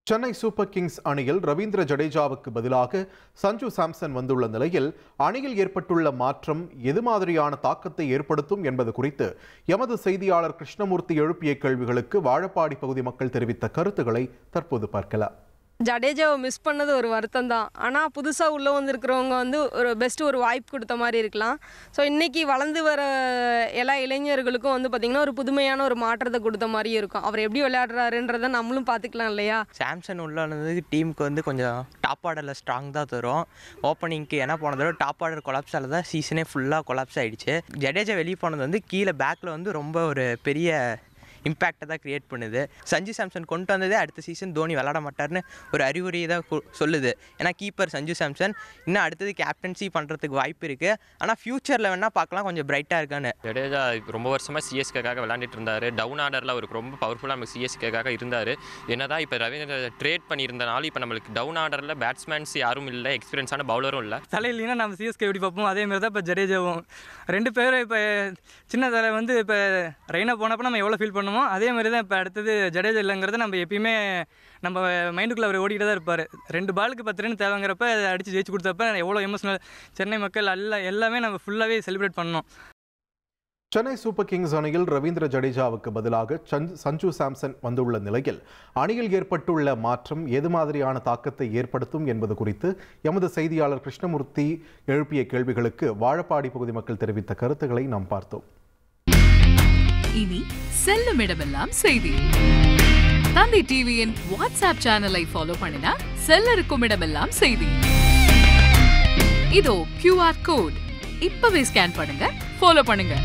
Chennai super Kings அணியில் ரவீந்திர ஜடேஜாவுக்கு பதிலாக சஞ்சு சாம்சன் வந்துள்ள நிலையில் அணியில் ஏற்பட்டுள்ள மாற்றம் எது மாதிரியான தாக்கத்தை ஏற்படுத்தும் என்பது குறித்து எமது செய்தியாளர் கிருஷ்ணமூர்த்தி எழுப்பிய கேள்விகளுக்கு வாழப்பாடி பகுதி மக்கள் தெரிவித்த கருத்துக்களை தற்போது பார்க்கலாம். ஜடேஜாவை மிஸ் பண்ணது ஒரு வருத்தம் தான். ஆனால் புதுசாக உள்ளே வந்திருக்கிறவங்க ஒரு பெஸ்ட்டு ஒரு வாய்ப்பு கொடுத்த மாதிரி இருக்கலாம். ஸோ இன்றைக்கி வளர்ந்து வர எல்லா இளைஞர்களுக்கும் பார்த்திங்கன்னா ஒரு புதுமையான ஒரு மாற்றத்தை கொடுத்த மாதிரி இருக்கும். அவர் எப்படி விளையாடுறாருன்றதை நம்மளும் பார்த்துக்கலாம் இல்லையா. சாம்சன் உள்ள வந்ததுக்கு டீமுக்கு கொஞ்சம் டாப் ஆர்டரில் ஸ்ட்ராங் தான் தரும். ஓப்பனிங்க்கு என்ன போனதோட டாப் ஆர்டர் கொலாப்ஸால் தான் சீசனே ஃபுல்லாக கொலாப்ஸ் ஆகிடுச்சு. ஜடேஜா வெளியே போனது கீழே பேக்கில் ரொம்ப ஒரு பெரிய இம்பேக்டை தான் க்ரியேட் பண்ணுது. சஞ்சு சாம்சன் கொண்டு வந்ததே அடுத்த சீசன் தோனி விளாட மாட்டார்னு ஒரு அறிகுறியை தான் சொல்லுது. ஏன்னா கீப்பர் சஞ்சு சாம்சன் இன்னும் அடுத்தது கேப்டன்சி பண்ணுறதுக்கு வாய்ப்பு இருக்குது. ஆனால் ஃப்யூச்சரில் வேணால் பார்க்கலாம் கொஞ்சம் பிரைட்டாக இருக்கான்னு. ஜடேஜா ரொம்ப வருஷமாக சிஎஸ்கேக்காக விளாண்டுட்டு இருந்தார். டவுன் ஆர்டரில் அவருக்கு ரொம்ப பவர்ஃபுல்லாக நமக்கு சிஎஸ்கேக்காக இருந்தார். என்ன தான் இப்போ ரவீந்திர ட்ரேட் பண்ணியிருந்தனாலும் இப்போ நம்மளுக்கு டவுன் ஆர்டரில் பேட்ஸ்மேன்ஸ் யாரும் இல்லை, எக்ஸ்பீரியன்ஸான பவுலரும் இல்லை. தலையில்லைன்னா நம்ம சிஎஸ்கே எப்படி பார்ப்போம், அதேமாதிரி தான் இப்போ ஜடேஜாவும். ரெண்டு பேரும் இப்போ சின்ன தலை இப்போ ரெய்னா போனப்போ நம்ம எவ்வளோ ஃபீல் பண்ணுவோம், அதே மாதிரி தான் இப்போ அடுத்தது ஜடேஜா இல்லைங்கிறத நம்ம எப்பயுமே நம்ம மைண்டுக்குள்ளே அவர் ஓடிக்கிட்டு தான் இருப்பார். 2 பாலுக்கு 10 ரன் தேவைங்கிறப்ப அடித்து ஜெயிச்சு கொடுத்தப்ப எவ்வளோ எமோஷனல் சென்னை மக்கள் எல்லாமே நம்ம ஃபுல்லாகவே செலிப்ரேட் பண்ணோம். சென்னை சூப்பர் கிங்ஸ் அணியில் ரவீந்திர ஜடேஜாவுக்கு பதிலாக சஞ்சு சாம்சன் வந்துள்ள நிலையில் அணியில் ஏற்பட்டுள்ள மாற்றம் எது மாதிரியான தாக்கத்தை ஏற்படுத்தும் என்பது குறித்து எமது செய்தியாளர் கிருஷ்ணமூர்த்தி எழுப்பிய கேள்விகளுக்கு வாழப்பாடி பகுதி மக்கள் தெரிவித்த கருத்துக்களை நாம் பார்த்தோம். இனி செல்லும் இடமெல்லாம் செய்தி. தந்தி டிவியின் வாட்ஸ்அப் சேனலை ஃபாலோ பண்ணினா செல்ல இருக்கும் இடமெல்லாம் செய்தி. இதோ QR கோட் இப்பவே ஸ்கேன் பண்ணுங்க, ஃபாலோ பண்ணுங்க.